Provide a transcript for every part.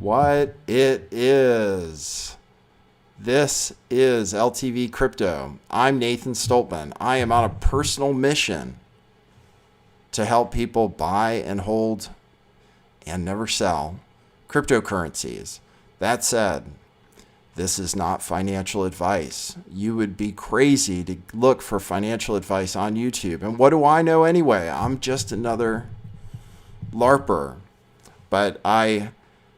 what it is. This is LTV Crypto. I'm Nathan Stoltman. I am on a personal mission to help people buy and hold and never sell cryptocurrencies. That said, this is not financial advice. You would be crazy to look for financial advice on YouTube. And what do I know anyway? I'm just another LARPer. But I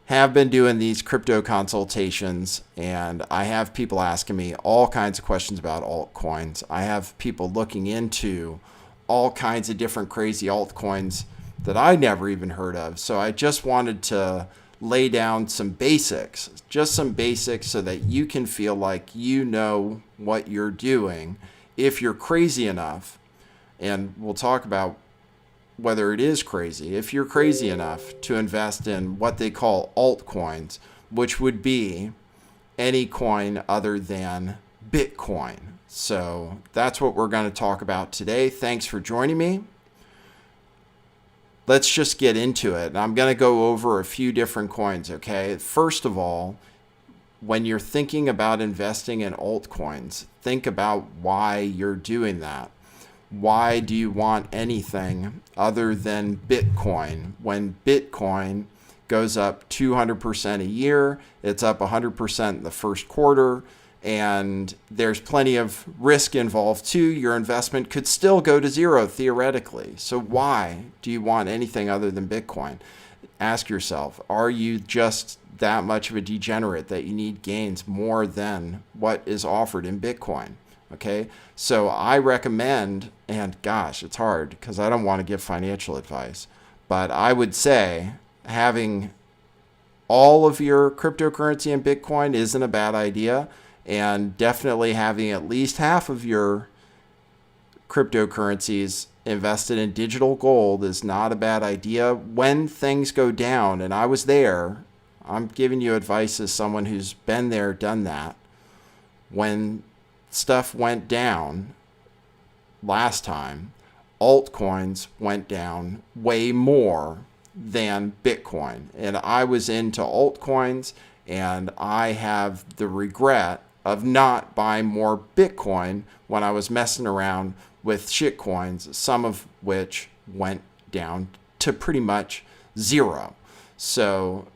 have been doing these crypto consultations, and I have people asking me all kinds of questions about altcoins. I have people looking into all kinds of different crazy altcoins that I never even heard of. So I just wanted to lay down some basics, just some basics, so that you can feel like you know what you're doing if you're crazy enough. And we'll talk about whether it is crazy. If you're crazy enough to invest in what they call altcoins, which would be any coin other than Bitcoin. So that's what we're going to talk about today. Thanks for joining me. Let's just get into it. And I'm going to go over a few different coins, okay? First of all, when you're thinking about investing in altcoins, think about why you're doing that. Why do you want anything other than Bitcoin? When Bitcoin goes up 200% a year, it's up 100% in the first quarter, and there's plenty of risk involved too. Your investment could still go to zero theoretically. So why do you want anything other than Bitcoin? Ask yourself, are you just that much of a degenerate that you need gains more than what is offered in Bitcoin? Okay, so I recommend, and gosh, it's hard because I don't want to give financial advice, but I would say having all of your cryptocurrency in Bitcoin isn't a bad idea. And definitely having at least half of your cryptocurrencies invested in digital gold is not a bad idea when things go down. And I was there. I'm giving you advice as someone who's been there, done that. When stuff went down last time, altcoins went down way more than Bitcoin. And I was into altcoins, and I have the regret of not buying more Bitcoin when I was messing around with shitcoins, some of which went down to pretty much zero. So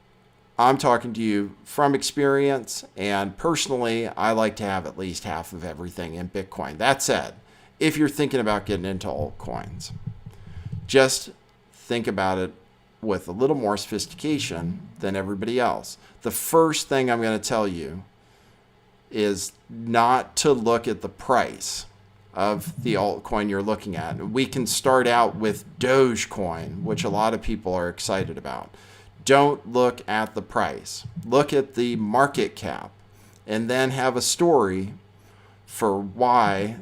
I'm talking to you from experience, and personally, I like to have at least half of everything in Bitcoin. That said, if you're thinking about getting into altcoins, just think about it with a little more sophistication than everybody else. The first thing I'm going to tell you is not to look at the price of the altcoin you're looking at. We can start out with Dogecoin, which a lot of people are excited about. Don't look at the price. Look at the market cap, and then have a story for why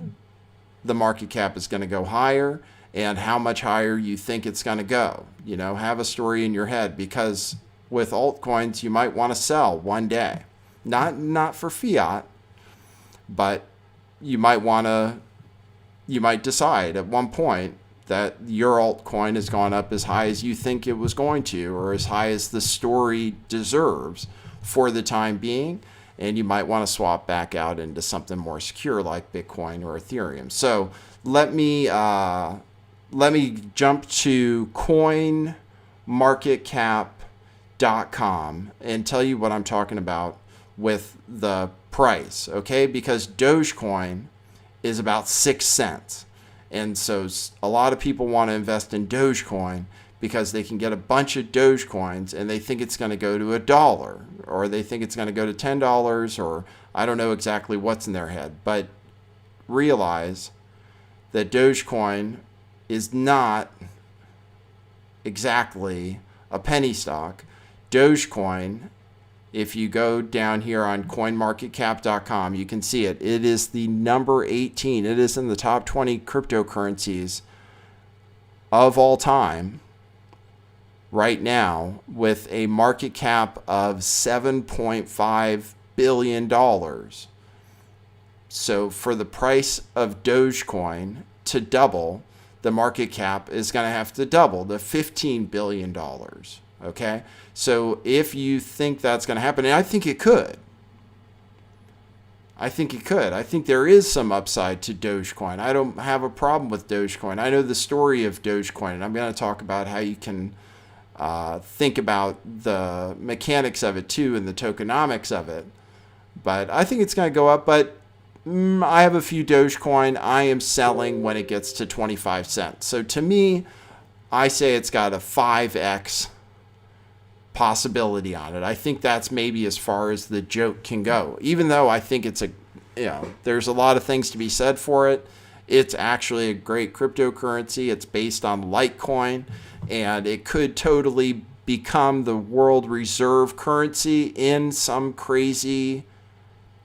the market cap is going to go higher and how much higher you think it's going to go. You know, have a story in your head, because with altcoins, you might want to sell one day. Not for fiat, but you might decide at one point that your altcoin has gone up as high as you think it was going to, or as high as the story deserves for the time being, and you might want to swap back out into something more secure like Bitcoin or Ethereum. So let me jump to coinmarketcap.com and tell you what I'm talking about with the price, okay? Because Dogecoin is about 6 cents. And so a lot of people want to invest in Dogecoin because they can get a bunch of Dogecoins and they think it's going to go to $1, or they think it's going to go to $10, or I don't know exactly what's in their head. But realize that Dogecoin is not exactly a penny stock. Dogecoin, if you go down here on coinmarketcap.com, you can see it. It is the number 18. It is in the top 20 cryptocurrencies of all time right now, with a market cap of $7.5 billion. So for the price of Dogecoin to double, the market cap is going to have to double to $15 billion. Okay? So if you think that's going to happen, and I think it could. I think there is some upside to Dogecoin. I don't have a problem with Dogecoin. I know the story of Dogecoin, and I'm going to talk about how you can think about the mechanics of it too and the tokenomics of it. But I think it's going to go up. But I have a few Dogecoin. I am selling when it gets to 25 cents. So to me, I say it's got a 5x possibility on it. I think that's maybe as far as the joke can go. Even though I think it's there's a lot of things to be said for it. It's actually a great cryptocurrency. It's based on LiteCoin, and it could totally become the world reserve currency in some crazy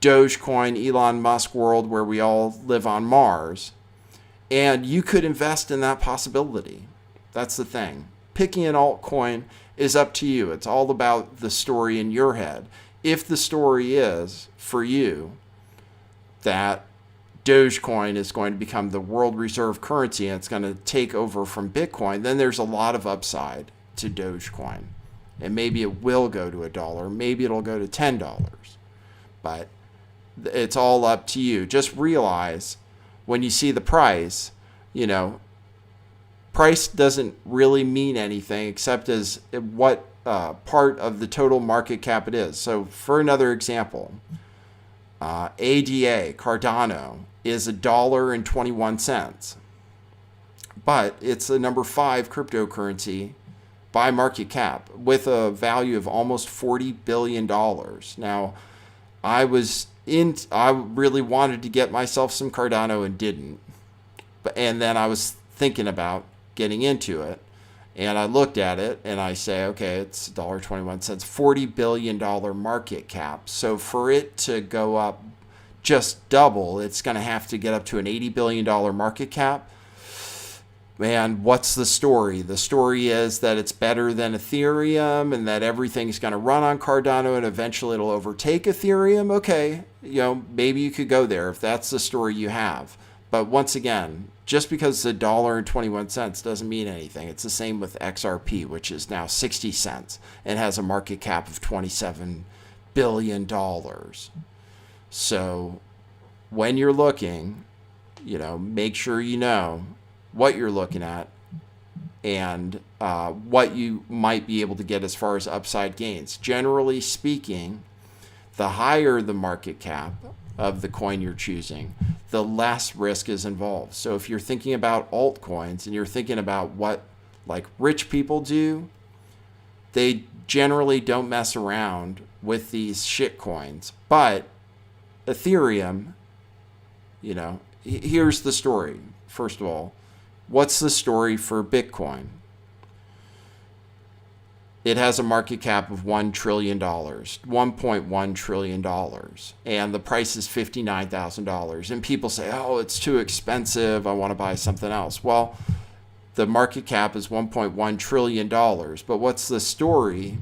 Dogecoin, Elon Musk world where we all live on Mars. And you could invest in that possibility. That's the thing. Picking an altcoin is up to you. It's all about the story in your head. If the story is, for you, that Dogecoin is going to become the world reserve currency and it's going to take over from Bitcoin, then there's a lot of upside to Dogecoin. And maybe it will go to $1. Maybe it'll go to $10. But it's all up to you. Just realize when you see the price, price doesn't really mean anything except as what part of the total market cap it is. So for another example, ADA, Cardano, is $1.21. But it's the number 5 cryptocurrency by market cap with a value of almost $40 billion. Now, I really wanted to get myself some Cardano and didn't. And then I was thinking about getting into it, and I looked at it and I say, okay, it's $1.21, $40 billion market cap. So for it to go up just double, it's going to have to get up to an $80 billion market cap. Man, what's the story? The story is that it's better than Ethereum and that everything's going to run on Cardano and eventually it'll overtake Ethereum. Okay, maybe you could go there if that's the story you have. But once again, just because it's $1.21 doesn't mean anything. It's the same with XRP, which is now 60 cents and has a market cap of $27 billion. So when you're looking, make sure you know what you're looking at and what you might be able to get as far as upside gains. Generally speaking, the higher the market cap of the coin you're choosing, the less risk is involved. So if you're thinking about altcoins and you're thinking about what like rich people do, they generally don't mess around with these shit coins. But Ethereum, here's the story. First of all, what's the story for Bitcoin? It has a market cap of $1 trillion, $1.1 trillion, and the price is $59,000. And people say, oh, it's too expensive, I want to buy something else. Well, the market cap is $1.1 trillion, but what's the story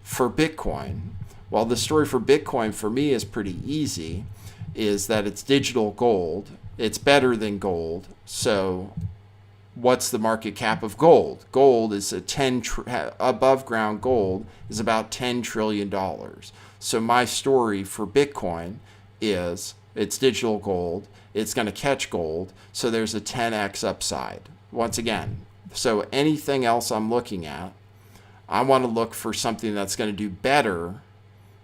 for Bitcoin? Well, the story for Bitcoin for me is pretty easy, is that it's digital gold. It's better than gold. So what's the market cap of gold? Gold is above ground gold is about $10 trillion. So my story for Bitcoin is it's digital gold. It's going to catch gold. So there's a 10x upside. Once again, so anything else I'm looking at, I want to look for something that's going to do better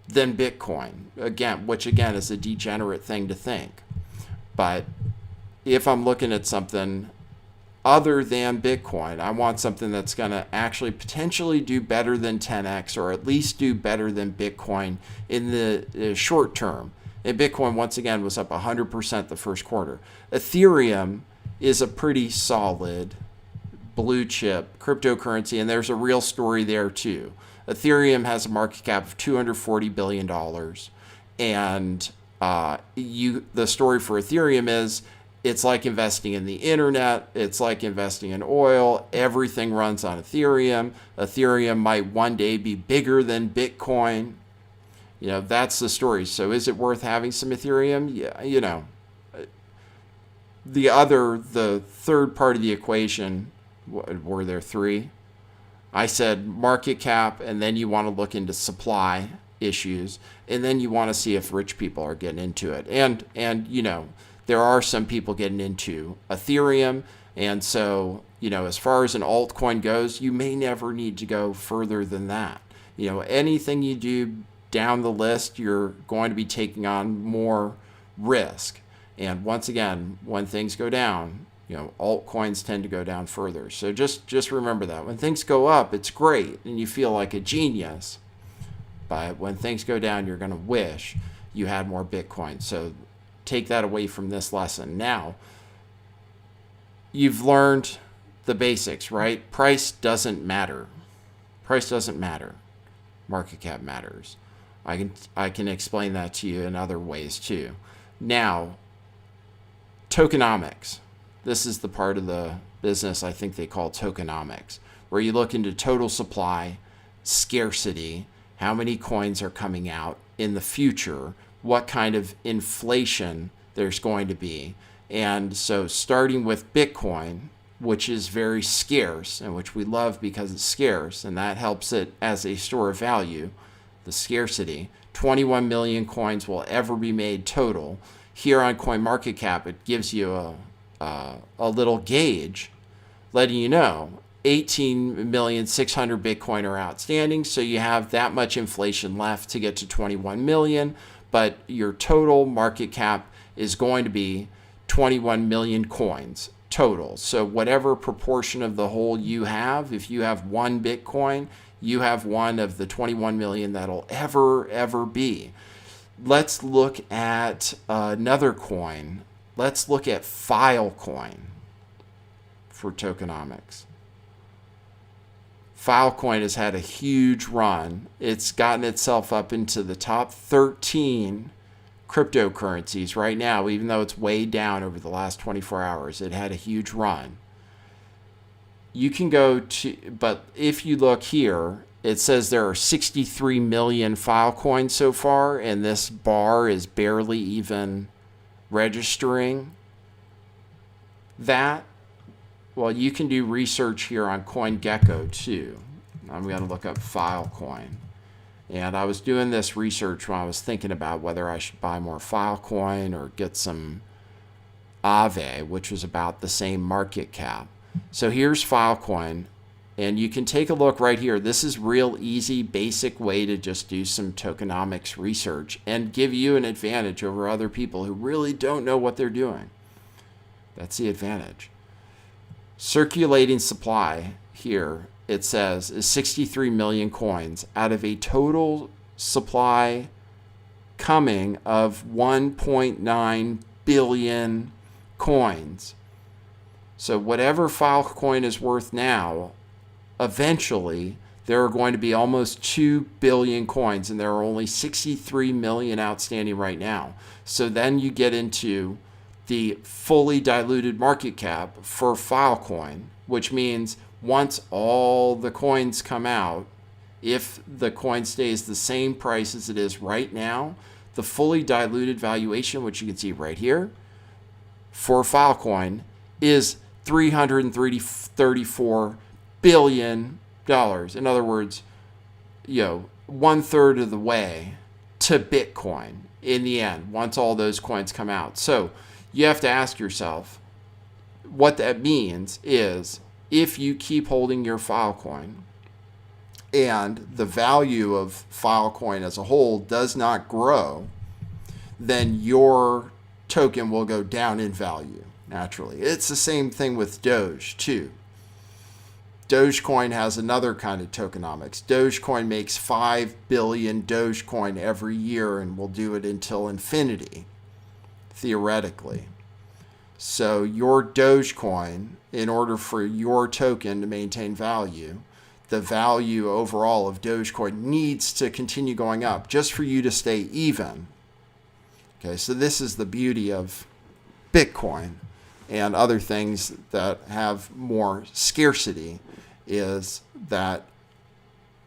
than Bitcoin. Which is a degenerate thing to think. But if I'm looking at something other than Bitcoin, I want something that's going to actually potentially do better than 10x or at least do better than Bitcoin in the short term. And Bitcoin, once again, was up 100% the first quarter. Ethereum is a pretty solid blue chip cryptocurrency, and there's a real story there too. Ethereum has a market cap of $240 billion. And the story for Ethereum is it's like investing in the internet. It's like investing in oil. Everything runs on Ethereum. Ethereum might one day be bigger than Bitcoin. That's the story. So is it worth having some Ethereum? Yeah, the third part of the equation, were there three? I said market cap, and then you want to look into supply issues, and then you want to see if rich people are getting into it. And you know, there are some people getting into Ethereum, and so, you know, as far as an altcoin goes, you may never need to go further than that. You know, anything you do down the list, you're going to be taking on more risk. And once again, when things go down, you know, altcoins tend to go down further. So just remember that. When things go up, it's great and you feel like a genius. But when things go down, you're going to wish you had more Bitcoin. So take that away from this lesson. Now, you've learned the basics, right? Price doesn't matter. Price doesn't matter. Market cap matters. I can explain that to you in other ways too. Now, tokenomics. This is the part of the business I think they call tokenomics, where you look into total supply, scarcity, how many coins are coming out in the future, what kind of inflation there's going to be. And so starting with Bitcoin, which is very scarce and which we love because it's scarce, and that helps it as a store of value, the scarcity, 21 million coins will ever be made total. Here on CoinMarketCap, it gives you a little gauge letting you know 18,600,000 Bitcoin are outstanding. So you have that much inflation left to get to 21 million, but your total market cap is going to be 21 million coins total. So whatever proportion of the whole you have, if you have one Bitcoin, you have one of the 21 million that'll ever be. Let's look at another coin. Let's look at Filecoin for tokenomics. Filecoin has had a huge run. It's gotten itself up into the top 13 cryptocurrencies right now, even though it's way down over the last 24 hours. It had a huge run. You can go to, but if you look here, it says there are 63 million Filecoins so far, and this bar is barely even registering that. Well, you can do research here on CoinGecko too. I'm going to look up Filecoin. And I was doing this research when I was thinking about whether I should buy more Filecoin or get some Aave, which was about the same market cap. So here's Filecoin, and you can take a look right here. This is real easy, basic way to just do some tokenomics research and give you an advantage over other people who really don't know what they're doing. That's the advantage. Circulating supply here, it says, is 63 million coins out of a total supply coming of 1.9 billion coins. So whatever Filecoin is worth now, eventually there are going to be almost 2 billion coins, and there are only 63 million outstanding right now. So then you get into the fully diluted market cap for Filecoin, which means once all the coins come out, if the coin stays the same price as it is right now, the fully diluted valuation, which you can see right here, for Filecoin is $334 billion. In other words, 1/3 of the way to Bitcoin in the end, once all those coins come out. So you have to ask yourself, what that means is if you keep holding your Filecoin and the value of Filecoin as a whole does not grow, then your token will go down in value naturally. It's the same thing with Doge too. Dogecoin has another kind of tokenomics. Dogecoin makes 5 billion Dogecoin every year and will do it until infinity, theoretically. So your Dogecoin, in order for your token to maintain value, the value overall of Dogecoin needs to continue going up just for you to stay even. Okay, so this is the beauty of Bitcoin and other things that have more scarcity, is that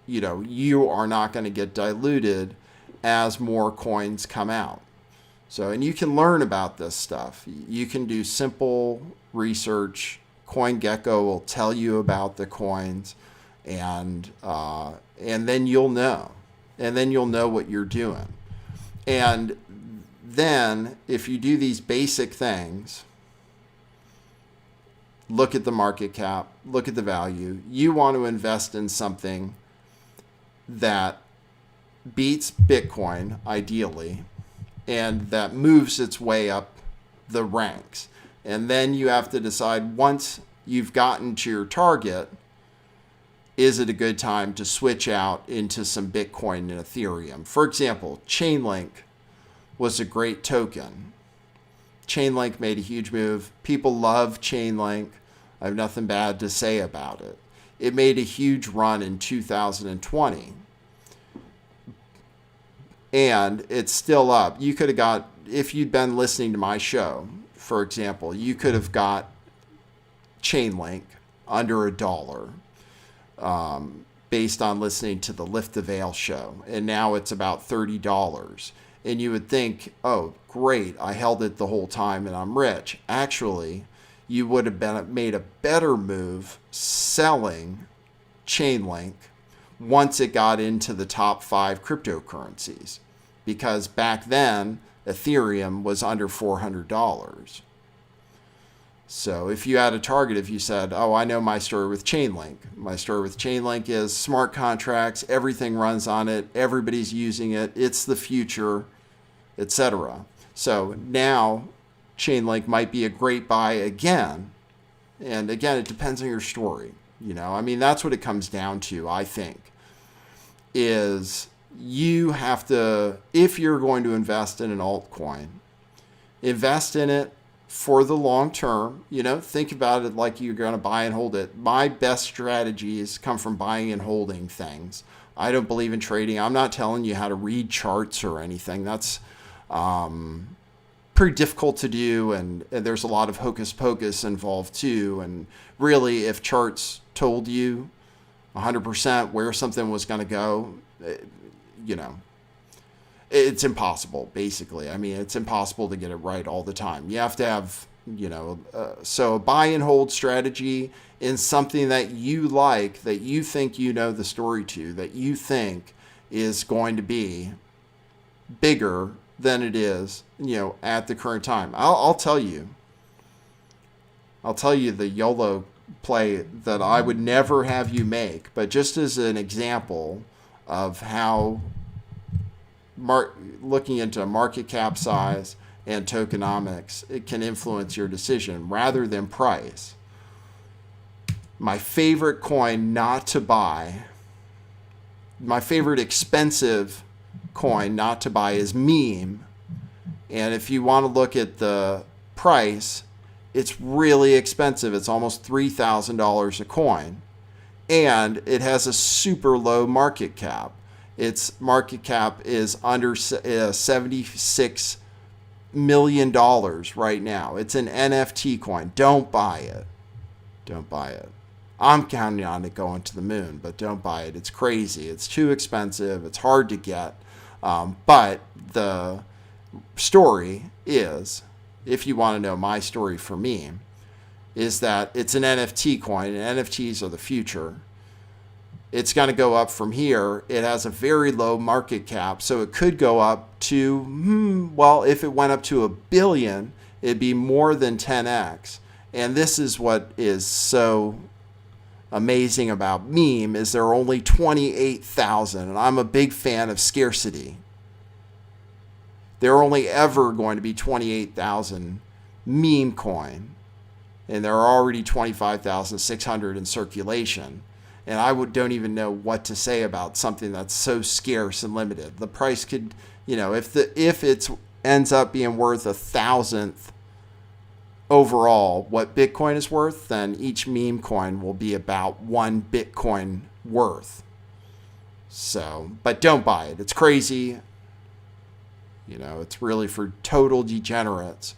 you are not going to get diluted as more coins come out. So, and you can learn about this stuff. You can do simple research. CoinGecko will tell you about the coins, and then you'll know, what you're doing. And then if you do these basic things, look at the market cap, look at the value, you want to invest in something that beats Bitcoin, ideally, and that moves its way up the ranks. And then you have to decide, once you've gotten to your target, is it a good time to switch out into some Bitcoin and Ethereum? For example, Chainlink was a great token. Chainlink made a huge move. People love Chainlink. I have nothing bad to say about it. It made a huge run in 2020. And it's still up. You could have got, if you'd been listening to my show, for example, you could have got Chainlink under $1 based on listening to the Lift the Veil show. And now it's about $30. And you would think, oh, great, I held it the whole time and I'm rich. Actually, you would have made a better move selling Chainlink once it got into the top 5 cryptocurrencies. Because back then, Ethereum was under $400. So if you had a target, if you said, oh, I know my story with Chainlink. My story with Chainlink is smart contracts, everything runs on it, everybody's using it, it's the future, etc. So now Chainlink might be a great buy again. And again, it depends on your story. I mean, that's what it comes down to, I think, is you have to, if you're going to invest in an altcoin, invest in it for the long term. Think about it like you're going to buy and hold it. My best strategies come from buying and holding things. I don't believe in trading. I'm not telling you how to read charts or anything. That's pretty difficult to do, and there's a lot of hocus pocus involved too. And really, if charts told you 100% where something was going to go, it's impossible, basically. I mean, it's impossible to get it right all the time. You have to have, so a buy and hold strategy in something that you like, that you think you know the story to, that you think is going to be bigger than it is, at the current time. I'll tell you the YOLO play that I would never have you make, but just as an example of how looking into market cap size and tokenomics, it can influence your decision rather than price. My favorite coin not to buy, my favorite expensive coin not to buy is meme. And if you want to look at the price, it's really expensive. It's almost $3,000 a coin. And it has a super low market cap. Its market cap is under $76 million right now. It's an NFT coin. Don't buy it. Don't buy it. I'm counting on it going to the moon, but don't buy it. It's crazy. It's too expensive. It's hard to get. But the story is, if you want to know my story for me, is that it's an NFT coin, and NFTs are the future. It's going to go up from here. It has a very low market cap, so it could go up to, if it went up to $1 billion, it'd be more than 10x. And this is what is so amazing about meme, is there are only 28,000, and I'm a big fan of scarcity. There are only ever going to be 28,000 meme coin, and there are already 25,600 in circulation. And I don't even know what to say about something that's so scarce and limited. The price could, if it ends up being worth 1,000th overall what Bitcoin is worth, then each meme coin will be about 1 Bitcoin worth. So, but don't buy it. It's crazy. It's really for total degenerates.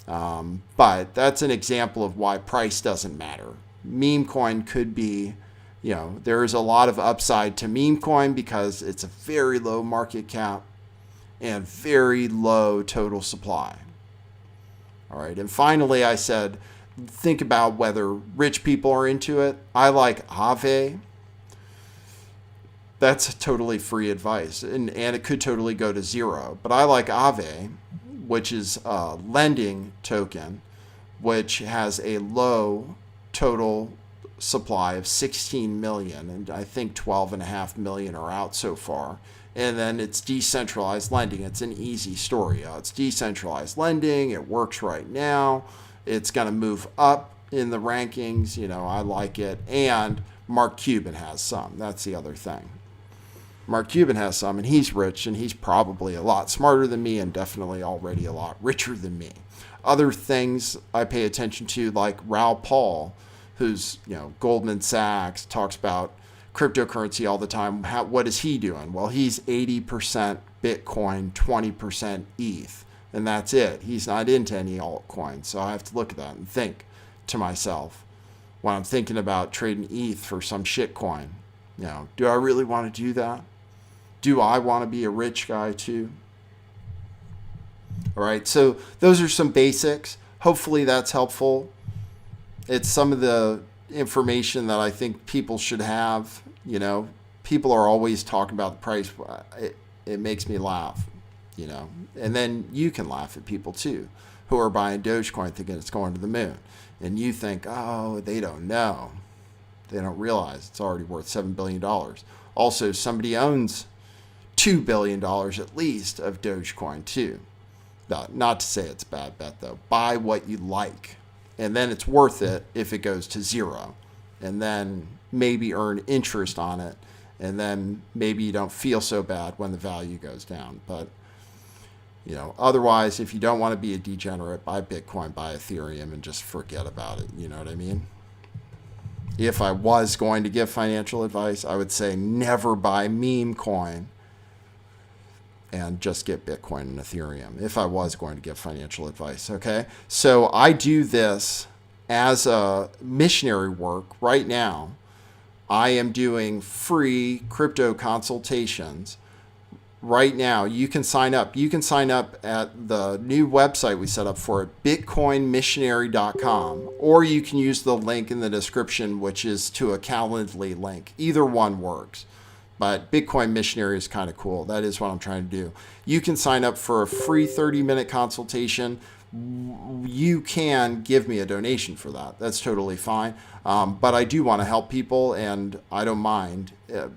But that's an example of why price doesn't matter. Meme coin could be, there is a lot of upside to meme coin because it's a very low market cap and very low total supply. All right. And finally, I said, think about whether rich people are into it. I like Aave. that's totally free advice, and it could totally go to zero. But I like Aave, which is a lending token, which has a low total supply of 16 million, and I think 12.5 million are out so far. And then it's decentralized lending. It's an easy story. It's decentralized lending. It works right now. It's going to move up in the rankings. I like it. And Mark Cuban has some. That's the other thing. Mark Cuban has some, and he's rich, and he's probably a lot smarter than me and definitely already a lot richer than me. Other things I pay attention to, like Raoul Pal, who's, Goldman Sachs, talks about cryptocurrency all the time. What is he doing? Well, he's 80% Bitcoin, 20% ETH, and that's it. He's not into any altcoins. So I have to look at that and think to myself when I'm thinking about trading ETH for some shit coin. Do I really want to do that? Do I want to be a rich guy too? All right, so those are some basics. Hopefully that's helpful. It's some of the information that I think people should have. People are always talking about the price. It makes me laugh, and then you can laugh at people too who are buying Dogecoin thinking it's going to the moon. And you think, oh, they don't know. They don't realize it's already worth $7 billion. Also, somebody owns $2 billion at least of Dogecoin too. Not to say it's a bad bet though. Buy what you like. And then it's worth it if it goes to zero. And then maybe earn interest on it. And then maybe you don't feel so bad when the value goes down. But, otherwise, if you don't want to be a degenerate, buy Bitcoin, buy Ethereum, and just forget about it. You know what I mean? If I was going to give financial advice, I would say never buy meme coin and just get Bitcoin and Ethereum if I was going to give financial advice, okay? So I do this as a missionary work right now. I am doing free crypto consultations right now. You can sign up. You can sign up at the new website we set up for it, bitcoinmissionary.com, or you can use the link in the description, which is to a Calendly link. Either one works. But Bitcoin Missionary is kind of cool. That is what I'm trying to do. You can sign up for a free 30-minute consultation. You can give me a donation for that. That's totally fine. But I do want to help people, and I don't mind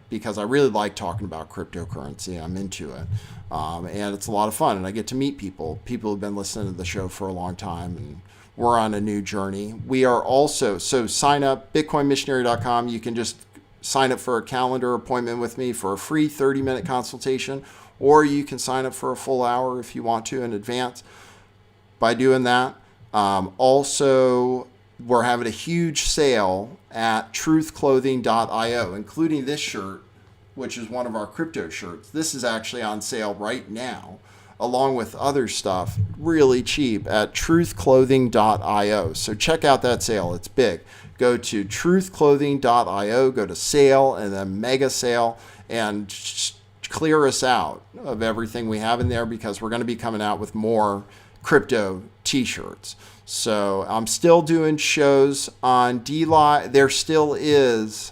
because I really like talking about cryptocurrency. I'm into it. And it's a lot of fun, and I get to meet people. People who've been listening to the show for a long time, and we're on a new journey. We are also, so sign up, bitcoinmissionary.com. You can just sign up for a calendar appointment with me for a free 30-minute consultation, or you can sign up for a full hour if you want to in advance by doing that. Also, we're having a huge sale at truthclothing.io, including this shirt, which is one of our crypto shirts. This is actually on sale right now, along with other stuff, really cheap at truthclothing.io. So check out that sale. It's big. Go to truthclothing.io, go to sale, and then mega sale, and clear us out of everything we have in there because we're going to be coming out with more crypto t-shirts. So I'm still doing shows on DLive. There still is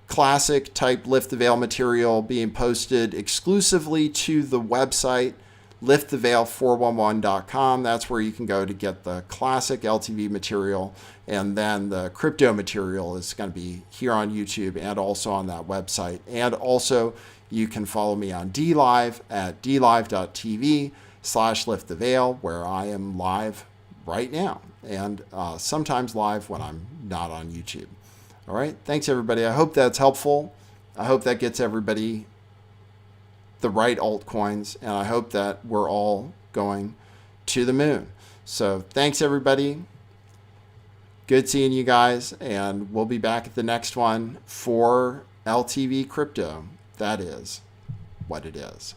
classic type Lift the Veil material being posted exclusively to the website, lifttheveil411.com. That's where you can go to get the classic LTV material. And then the crypto material is going to be here on YouTube and also on that website. And also you can follow me on DLive at dlive.tv/lifttheveil, where I am live right now and sometimes live when I'm not on YouTube. All right. Thanks, everybody. I hope that's helpful. I hope that gets everybody the right altcoins, and I hope that we're all going to the moon. So thanks, everybody. Good seeing you guys, and we'll be back at the next one for LTV Crypto. That is what it is.